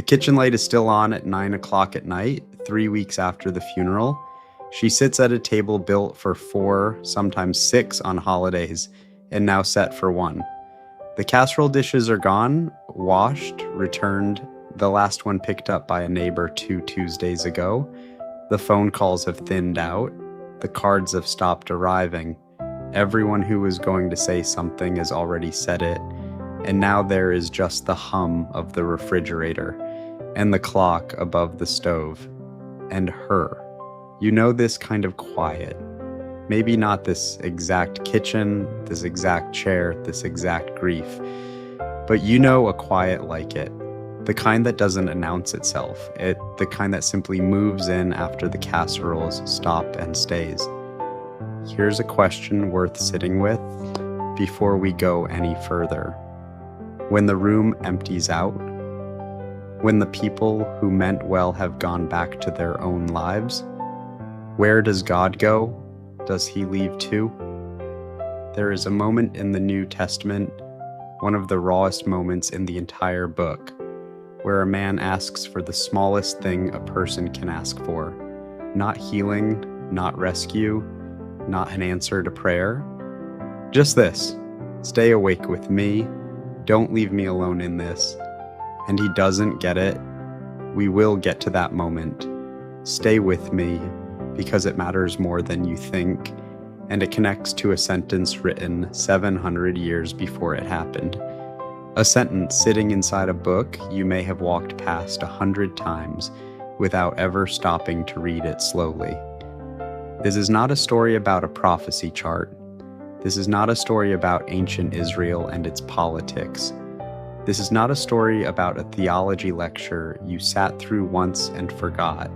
The kitchen light is still on at 9 o'clock at night, 3 weeks after the funeral. She sits at a table built for 4, sometimes 6 on holidays, and now set for 1. The casserole dishes are gone, washed, returned, the last one picked up by a neighbor 2 Tuesdays ago. The phone calls have thinned out. The cards have stopped arriving. Everyone who was going to say something has already said it, and now there is just the hum of the refrigerator and the clock above the stove, and her. You know, this kind of quiet. Maybe not this exact kitchen, this exact chair, this exact grief, but you know a quiet like it. The kind that doesn't announce itself, the kind that simply moves in after the casseroles stop and stays. Here's a question worth sitting with before we go any further. When the room empties out, when the people who meant well have gone back to their own lives, where does God go? Does he leave too? There is a moment in the New Testament, one of the rawest moments in the entire book, where a man asks for the smallest thing a person can ask for. Not healing, not rescue, not an answer to prayer. Just this: stay awake with me, don't leave me alone in this. And he doesn't get it. We will get to that moment. Stay with me, because it matters more than you think, and it connects to a sentence written 700 years before it happened. A sentence sitting inside a book you may have walked past 100 times without ever stopping to read it slowly. This is not a story about a prophecy chart. This is not a story about ancient Israel and its politics. This is not a story about a theology lecture you sat through once and forgot.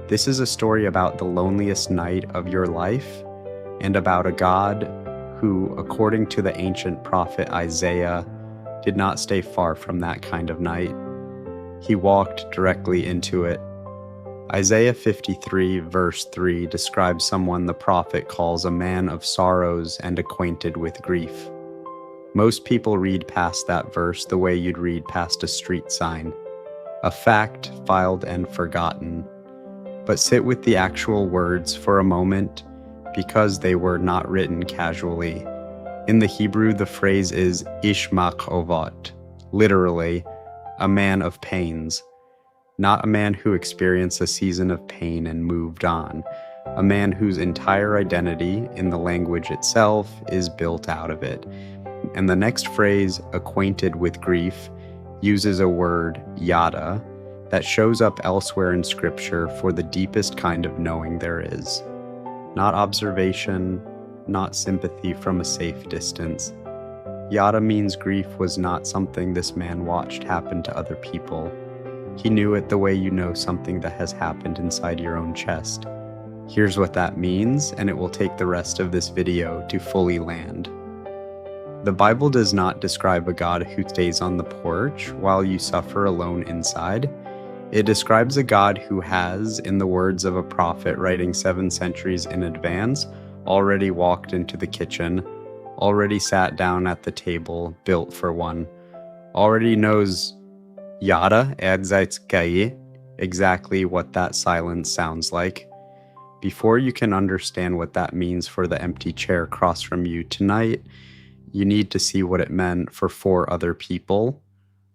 This is a story about the loneliest night of your life, and about a God who, according to the ancient prophet Isaiah, did not stay far from that kind of night. He walked directly into it. Isaiah 53 verse 3 describes someone the prophet calls a man of sorrows and acquainted with grief. Most people read past that verse the way you'd read past a street sign, a fact filed and forgotten. But sit with the actual words for a moment, because they were not written casually. In the Hebrew, the phrase is ish makh'ovot, literally, a man of pains. Not a man who experienced a season of pain and moved on, a man whose entire identity in the language itself is built out of it. And the next phrase, acquainted with grief, uses a word, yada, that shows up elsewhere in Scripture for the deepest kind of knowing there is. Not observation, not sympathy from a safe distance. Yada means grief was not something this man watched happen to other people. He knew it the way you know something that has happened inside your own chest. Here's what that means, and it will take the rest of this video to fully land. The Bible does not describe a God who stays on the porch while you suffer alone inside. It describes a God who has, in the words of a prophet writing 7 centuries in advance, already walked into the kitchen, already sat down at the table built for one, already knows yada, exactly what that silence sounds like. Before you can understand what that means for the empty chair across from you tonight, you need to see what it meant for 4 other people,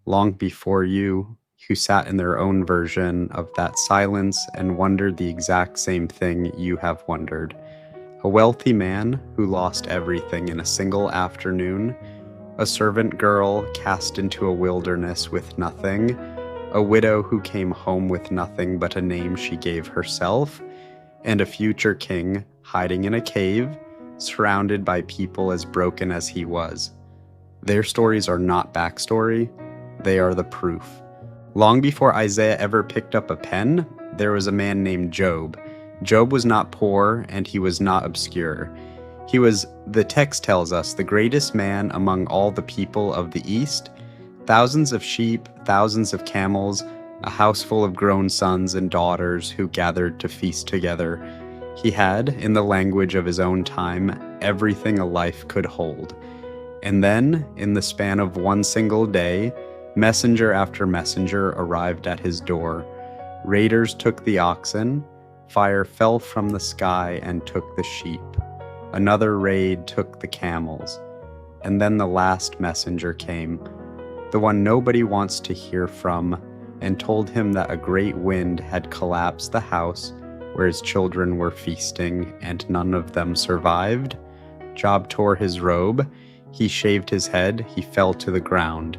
long before you, who sat in their own version of that silence and wondered the exact same thing you have wondered. A wealthy man who lost everything in a single afternoon, a servant girl cast into a wilderness with nothing, a widow who came home with nothing but a name she gave herself, and a future king hiding in a cave, surrounded by people as broken as he was. Their stories are not backstory, they are the proof. Long before Isaiah ever picked up a pen, there was a man named Job. Job was not poor, and he was not obscure. He was, the text tells us, the greatest man among all the people of the East. Thousands of sheep, thousands of camels, a house full of grown sons and daughters who gathered to feast together. He had, in the language of his own time, everything a life could hold. And then, in the span of one single day, Messenger after messenger arrived at his door. Raiders took the oxen. Fire fell from the sky and took the sheep. Another raid took the camels. And then the last messenger came, the one nobody wants to hear from, and told him that a great wind had collapsed the house where his children were feasting, and none of them survived. Job tore his robe. He shaved his head. He fell to the ground.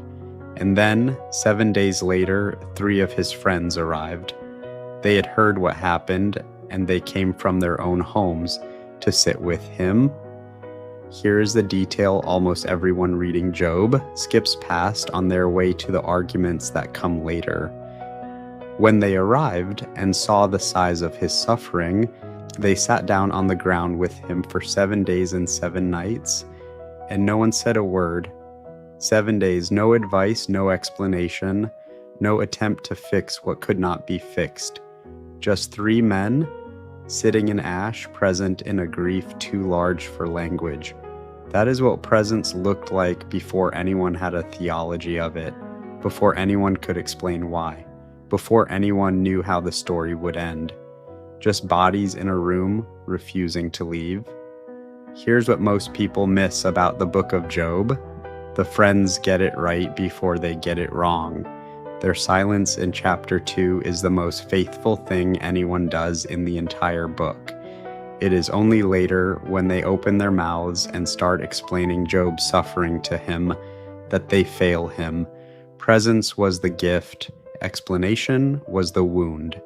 And then, 7 days later, 3 of his friends arrived. They had heard what happened, and they came from their own homes to sit with him. Here is the detail almost everyone reading Job skips past on their way to the arguments that come later. When they arrived and saw the size of his suffering, they sat down on the ground with him for 7 days and 7 nights, and no one said a word. 7 days, no advice, no explanation, no attempt to fix what could not be fixed. Just 3 men, sitting in ash, present in a grief too large for language. That is what presence looked like before anyone had a theology of it, before anyone could explain why, before anyone knew how the story would end. Just bodies in a room, refusing to leave. Here's what most people miss about the book of Job. The friends get it right before they get it wrong. Their silence in chapter 2 is the most faithful thing anyone does in the entire book. It is only later, when they open their mouths and start explaining Job's suffering to him, that they fail him. Presence was the gift, explanation was the wound.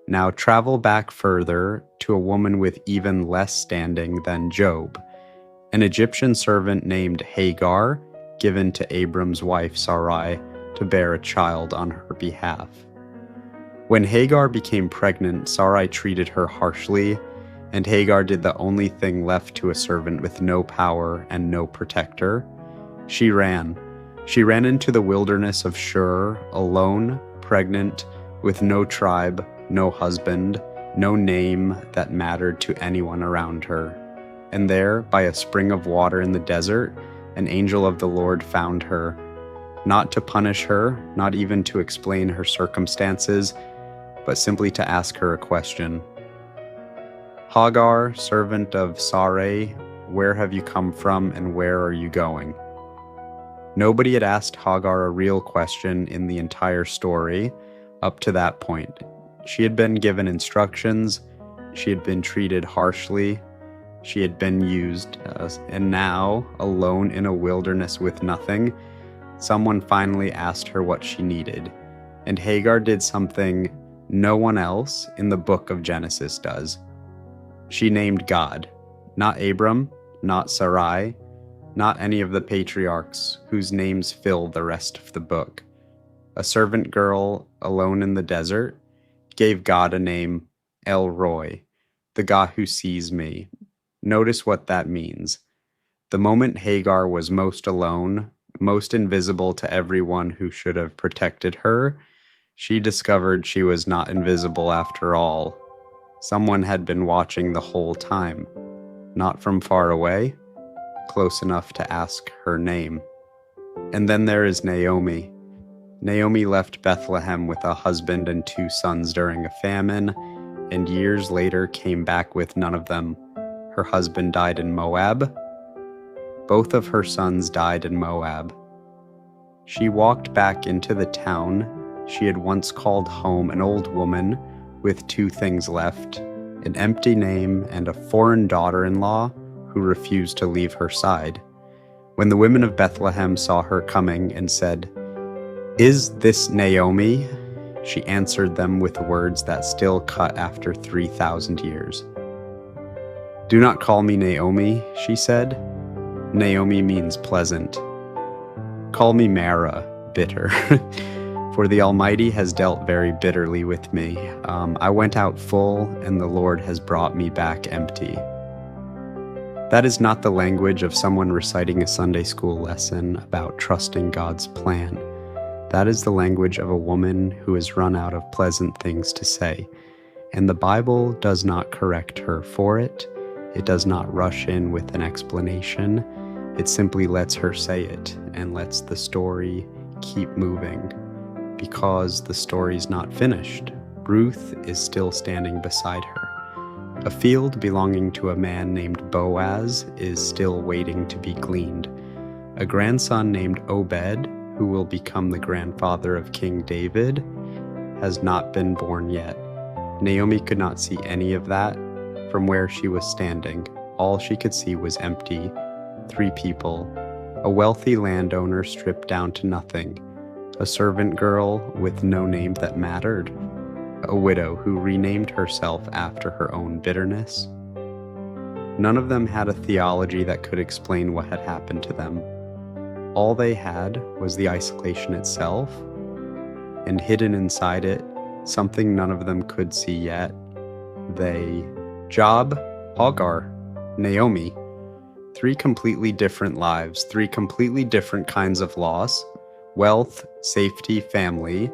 Now travel back further to a woman with even less standing than Job, an Egyptian servant named Hagar, given to Abram's wife Sarai to bear a child on her behalf. When Hagar became pregnant, Sarai treated her harshly, and Hagar did the only thing left to a servant with no power and no protector. She ran. She ran into the wilderness of Shur, alone, pregnant, with no tribe, no husband, no name that mattered to anyone around her. And there, by a spring of water in the desert, an angel of the Lord found her, not to punish her, not even to explain her circumstances, but simply to ask her a question. Hagar, servant of Sarai, where have you come from and where are you going? Nobody had asked Hagar a real question in the entire story up to that point. She had been given instructions, she had been treated harshly, she had been used, and now, alone in a wilderness with nothing, someone finally asked her what she needed. And Hagar did something no one else in the book of Genesis does. She named God, not Abram, not Sarai, not any of the patriarchs whose names fill the rest of the book. A servant girl alone in the desert gave God a name, El Roy, the God who sees me. Notice what that means. The moment Hagar was most alone, most invisible to everyone who should have protected her, she discovered she was not invisible after all. Someone had been watching the whole time, not from far away, close enough to ask her name. And then there is Naomi. Naomi left Bethlehem with a husband and 2 sons during a famine, and years later came back with none of them. Her husband died in Moab. Both of her sons died in Moab. She walked back into the town she had once called home, an old woman with 2 things left, an empty name and a foreign daughter-in-law who refused to leave her side. When the women of Bethlehem saw her coming and said, "Is this Naomi?" she answered them with words that still cut after 3,000 years. "Do not call me Naomi," she said. Naomi means pleasant. Call me Mara, bitter. For the Almighty has dealt very bitterly with me. I went out full, and the Lord has brought me back empty. That is not the language of someone reciting a Sunday school lesson about trusting God's plan. That is the language of a woman who has run out of pleasant things to say. And the Bible does not correct her for it. It does not rush in with an explanation. It simply lets her say it and lets the story keep moving, because the story's not finished. Ruth is still standing beside her. A field belonging to a man named Boaz is still waiting to be gleaned. A grandson named Obed, who will become the grandfather of King David, has not been born yet. Naomi could not see any of that from where she was standing. All she could see was empty. 3 people. A wealthy landowner stripped down to nothing. A servant girl with no name that mattered. A widow who renamed herself after her own bitterness. None of them had a theology that could explain what had happened to them. All they had was the isolation itself, and hidden inside it, something none of them could see yet. Job, Hagar, Naomi. 3 completely different lives, 3 completely different kinds of loss, wealth, safety, family,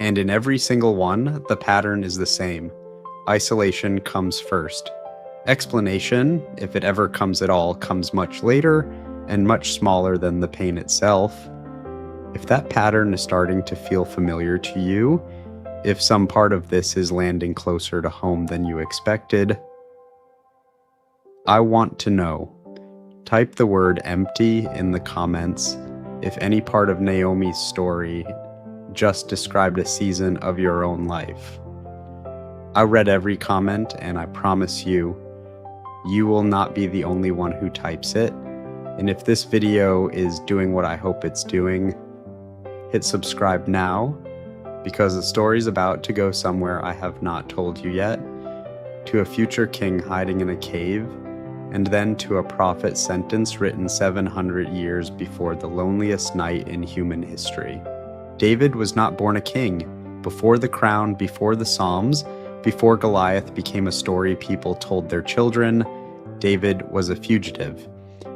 and in every single one, the pattern is the same. Isolation comes first. Explanation, if it ever comes at all, comes much later and much smaller than the pain itself. If that pattern is starting to feel familiar to you, if some part of this is landing closer to home than you expected, I want to know. Type the word empty in the comments if any part of Naomi's story just described a season of your own life. I read every comment, and I promise you, you will not be the only one who types it. And if this video is doing what I hope it's doing, hit subscribe now, because the story's about to go somewhere I have not told you yet, to a future king hiding in a cave, and then to a prophet sentence written 700 years before the loneliest night in human history. David was not born a king. Before the crown, before the Psalms, before Goliath became a story people told their children, David was a fugitive.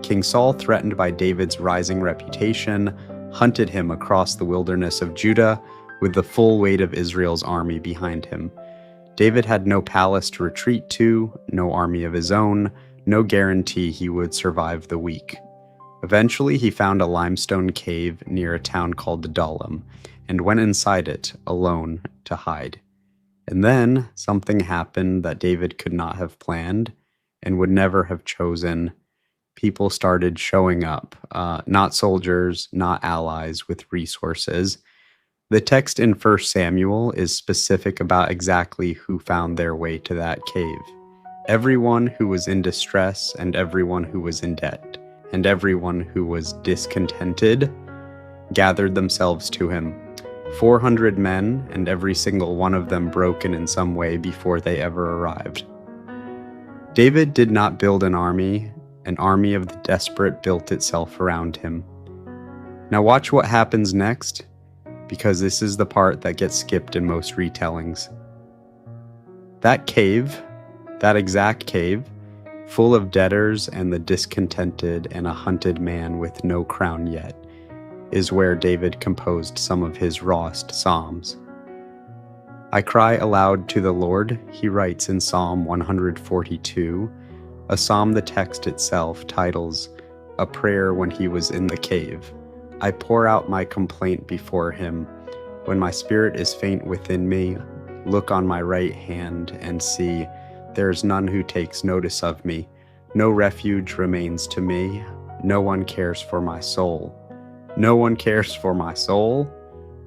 King Saul, threatened by David's rising reputation, hunted him across the wilderness of Judah with the full weight of Israel's army behind him. David had no palace to retreat to, no army of his own, no guarantee he would survive the week. Eventually, he found a limestone cave near a town called Adullam and went inside it, alone, to hide. And then something happened that David could not have planned and would never have chosen. People started showing up, not soldiers, not allies with resources. The text in 1 Samuel is specific about exactly who found their way to that cave. Everyone who was in distress, and everyone who was in debt, and everyone who was discontented gathered themselves to him. 400 men, and every single one of them broken in some way before they ever arrived. David did not build an army of the desperate built itself around him. Now watch what happens next, because this is the part that gets skipped in most retellings. That cave, that exact cave, full of debtors and the discontented and a hunted man with no crown yet, is where David composed some of his rawest psalms. I cry aloud to the Lord, he writes in Psalm 142, a psalm the text itself titles, A Prayer When He Was in the Cave. I pour out my complaint before him. When my spirit is faint within me, look on my right hand and see, there is none who takes notice of me. No refuge remains to me. No one cares for my soul. No one cares for my soul,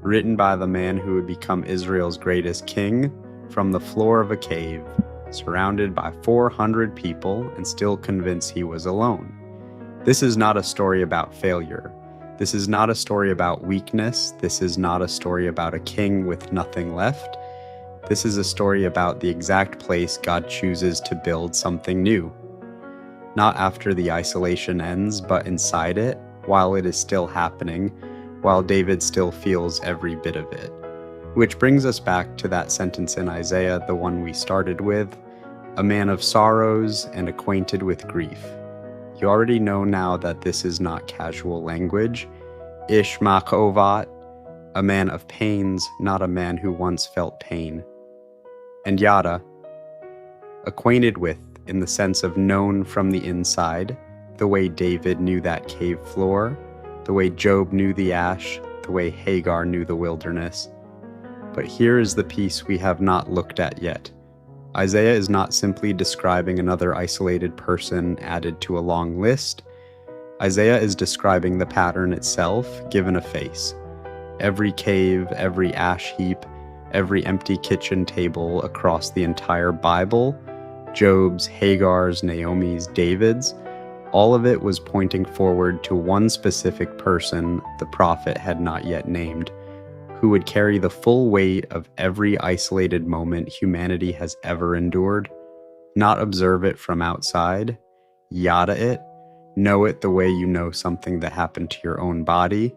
written by the man who would become Israel's greatest king, from the floor of a cave, surrounded by 400 people and still convinced he was alone. This is not a story about failure. This is not a story about weakness. This is not a story about a king with nothing left. This is a story about the exact place God chooses to build something new. Not after the isolation ends, but inside it, while it is still happening, while David still feels every bit of it. Which brings us back to that sentence in Isaiah, the one we started with, a man of sorrows and acquainted with grief. You already know now that this is not casual language. Makh'ovot, a man of pains, not a man who once felt pain. And yada, acquainted with in the sense of known from the inside, the way David knew that cave floor, the way Job knew the ash, the way Hagar knew the wilderness. But here is the piece we have not looked at yet. Isaiah is not simply describing another isolated person added to a long list. Isaiah is describing the pattern itself, given a face. Every cave, every ash heap, every empty kitchen table across the entire Bible, Job's, Hagar's, Naomi's, David's, all of it was pointing forward to one specific person the prophet had not yet named, who would carry the full weight of every isolated moment humanity has ever endured, not observe it from outside, yada it, know it the way you know something that happened to your own body.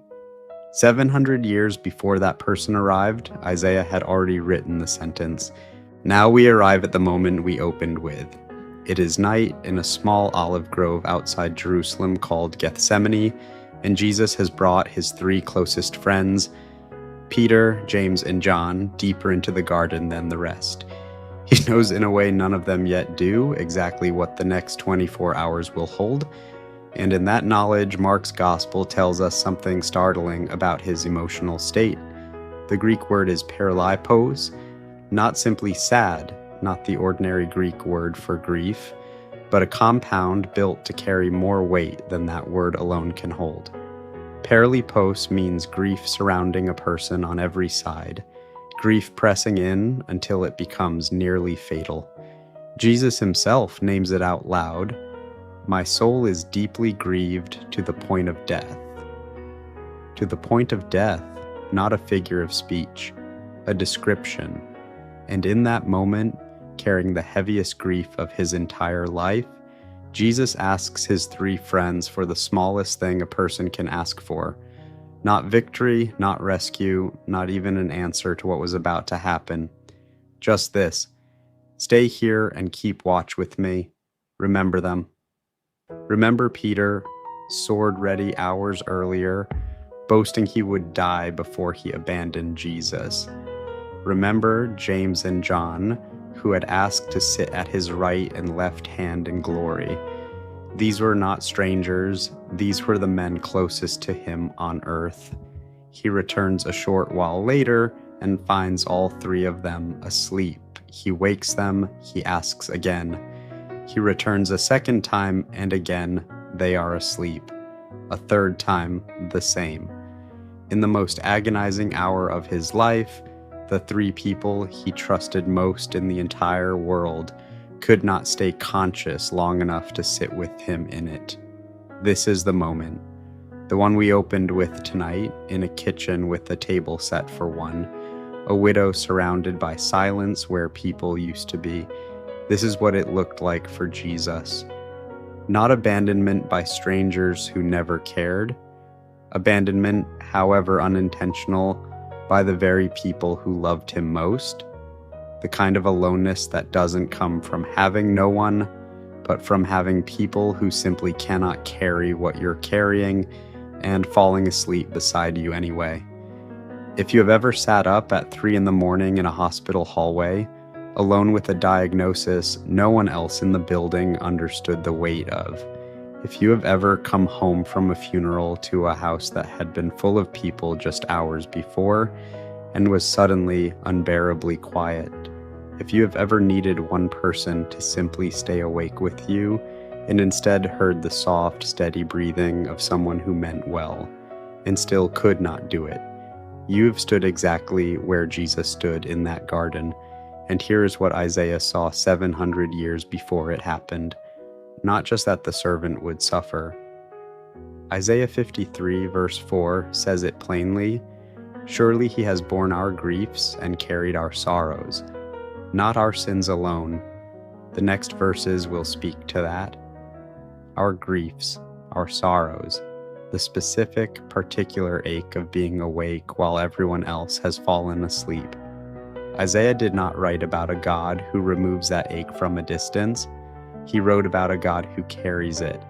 700 years before that person arrived, Isaiah had already written the sentence. Now we arrive at the moment we opened with. It is night in a small olive grove outside Jerusalem called Gethsemane, and Jesus has brought his 3 closest friends, Peter, James, and John, deeper into the garden than the rest. He knows in a way none of them yet do exactly what the next 24 hours will hold, and in that knowledge, Mark's gospel tells us something startling about his emotional state. The Greek word is paralipos, not simply sad, not the ordinary Greek word for grief, but a compound built to carry more weight than that word alone can hold. Paralipos means grief surrounding a person on every side, grief pressing in until it becomes nearly fatal. Jesus himself names it out loud. My soul is deeply grieved to the point of death. To the point of death, not a figure of speech, a description. And in that moment, carrying the heaviest grief of his entire life, Jesus asks his 3 friends for the smallest thing a person can ask for. Not victory, not rescue, not even an answer to what was about to happen. Just this: stay here and keep watch with me. Remember them. Remember Peter, sword ready hours earlier, boasting he would die before he abandoned Jesus. Remember James and John, who had asked to sit at his right and left hand in glory. These were not strangers, these were the men closest to him on earth. He returns a short while later and finds all 3 of them asleep. He wakes them, he asks again. He returns a second time, and again they are asleep. A third time, the same. In the most agonizing hour of his life, the 3 people he trusted most in the entire world could not stay conscious long enough to sit with him in it. This is the moment, the one we opened with tonight, in a kitchen with a table set for one, a widow surrounded by silence where people used to be. This is what it looked like for Jesus. Not abandonment by strangers who never cared, abandonment, however unintentional, by the very people who loved him most, the kind of aloneness that doesn't come from having no one, but from having people who simply cannot carry what you're carrying and falling asleep beside you anyway. If you have ever sat up at 3 in the morning in a hospital hallway, alone with a diagnosis no one else in the building understood the weight of, if you have ever come home from a funeral to a house that had been full of people just hours before and was suddenly unbearably quiet, if you have ever needed one person to simply stay awake with you and instead heard the soft, steady breathing of someone who meant well and still could not do it, you have stood exactly where Jesus stood in that garden. And here is what Isaiah saw 700 years before it happened. Not just that the servant would suffer. Isaiah 53 verse 4 says it plainly, surely he has borne our griefs and carried our sorrows, not our sins alone. The next verses will speak to that. Our griefs, our sorrows, the specific, particular ache of being awake while everyone else has fallen asleep. Isaiah did not write about a God who removes that ache from a distance. He wrote about a God who carries it,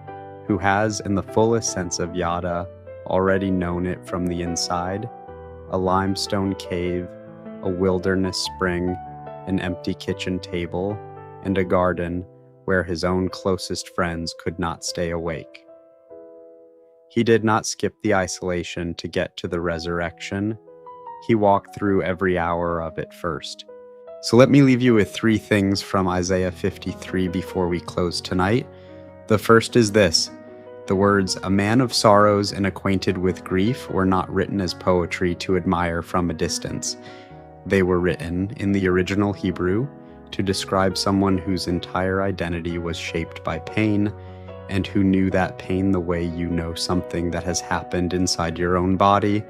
who has, in the fullest sense of yada, already known it from the inside, a limestone cave, a wilderness spring, an empty kitchen table, and a garden where his own closest friends could not stay awake. He did not skip the isolation to get to the resurrection. He walked through every hour of it first. So let me leave you with 3 things from Isaiah 53 before we close tonight. The first is this: the words, "a man of sorrows and acquainted with grief," were not written as poetry to admire from a distance. They were written in the original Hebrew to describe someone whose entire identity was shaped by pain, and who knew that pain the way you know something that has happened inside your own body.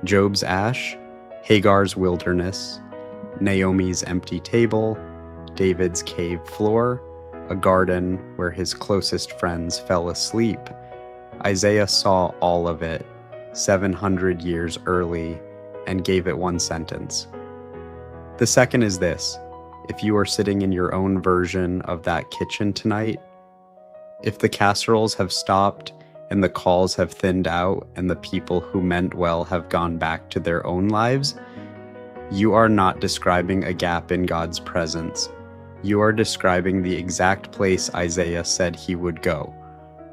Job's ash, Hagar's wilderness, Naomi's empty table, David's cave floor, a garden where his closest friends fell asleep. Isaiah saw all of it 700 years early and gave it one sentence. The second is this: if you are sitting in your own version of that kitchen tonight, if the casseroles have stopped and the calls have thinned out and the people who meant well have gone back to their own lives, you are not describing a gap in God's presence. You are describing the exact place Isaiah said he would go,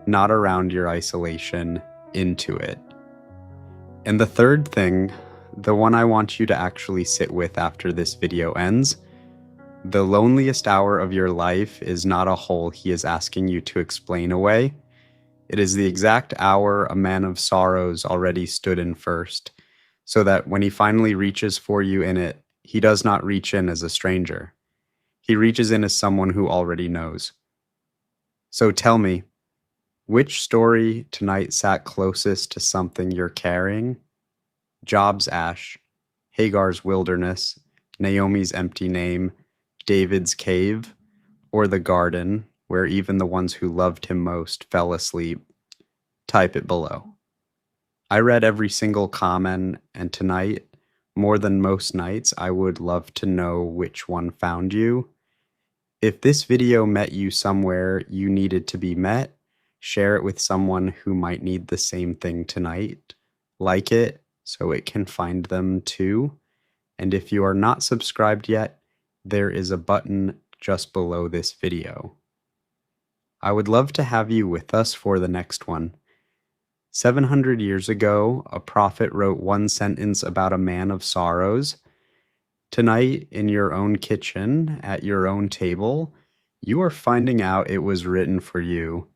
not around your isolation, into it. And the third thing, the one I want you to actually sit with after this video ends: the loneliest hour of your life is not a hole he is asking you to explain away. It is the exact hour a man of sorrows already stood in first, so that when he finally reaches for you in it, he does not reach in as a stranger. He reaches in as someone who already knows. So tell me, which story tonight sat closest to something you're carrying? Job's ash, Hagar's wilderness, Naomi's empty name, David's cave, or the garden where even the ones who loved him most fell asleep? Type it below. I read every single comment, and tonight, more than most nights, I would love to know which one found you. If this video met you somewhere you needed to be met, share it with someone who might need the same thing tonight. Like it so it can find them too. And if you are not subscribed yet, there is a button just below this video. I would love to have you with us for the next one. 700 years ago, a prophet wrote one sentence about a man of sorrows. Tonight, in your own kitchen, at your own table, you are finding out it was written for you.